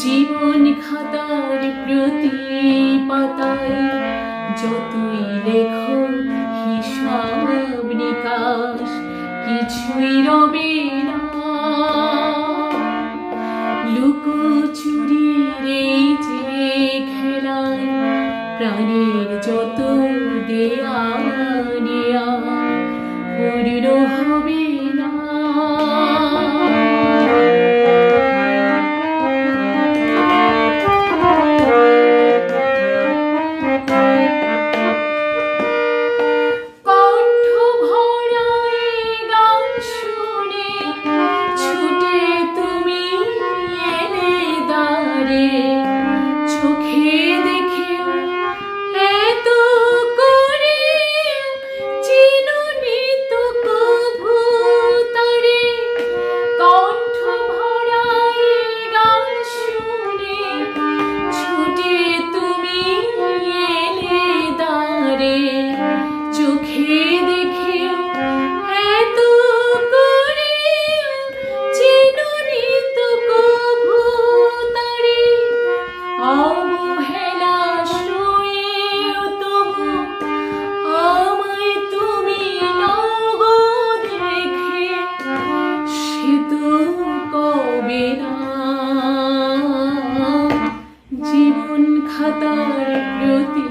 জীবন খাতার প্রতি পাতায় যতই লেখো হিসাব নিকাশ কিছুই রবে না। লুকোচুরির এই যে খেলায় প্রাণের যত দেয়া নেয়া পূর্ণ হবে না। জীবন খাতার প্রতি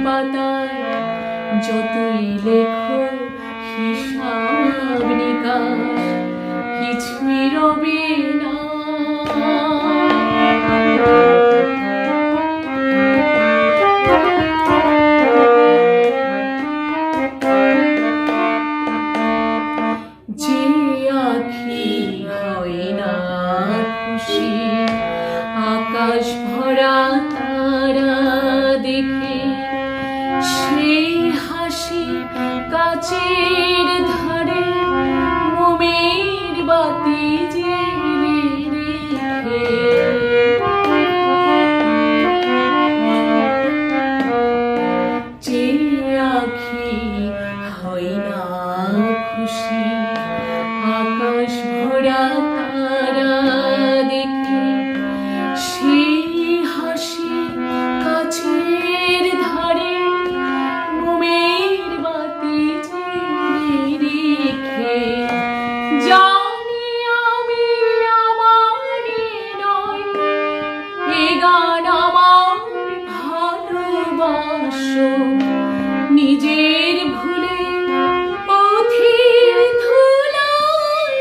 পাতায় যতই লেখো হিসাব নিকাশ কিছুই রবে না। যে আঁখি হয় না খুশি আকাশ ভরা তারা দেখে, সেই হাসি কাচের ধারে মোমের বাতি জেলে রেখে। যে আঁখি হয় না খুশি আকাশ ভরা তারা দেখে, সেই হাসি কাছের ধারে মোমের বাতি জেলে রেখে। জানি আমি আমারই নয়, এ গান আমার ভালোবাসো। নিজের ভুলে পথের ধুলায়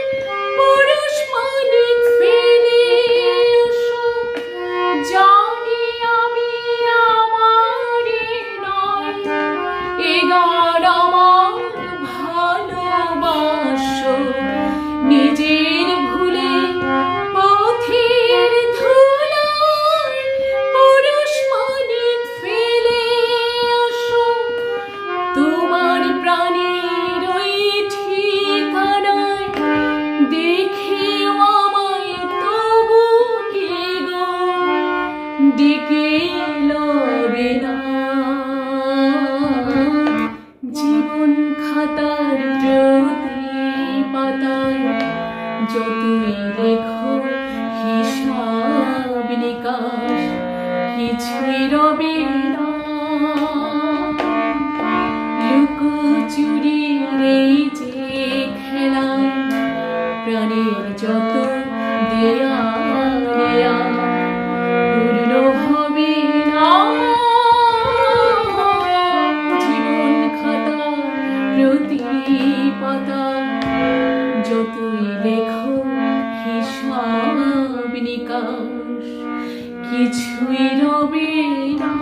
পুরুষ মানিক ফেলে এসো। জানি আমি আমারই নয়, এ গান আমার ভালোবাসো। নিজের ভুলে পথের ধুলায় পুরুষ মানিক ফেলে এসো। তোমার প্রাণের ওই ঠিকানায় দেখেও আমায় তবু কে গো ডেকে লবে না। জীবন খাতার প্রতি পাতায় যতই লেখো হিসাব নিকাশ কিছুই রবে না। লুকোচুরির এই যে খেলায় প্রাণের যত দেয়া নেয়া পূর্ণ হবে না। জীবন খাতা প্রতি পাতা যতই লেখো হিসাব নিকাশ কিছুই রবে না।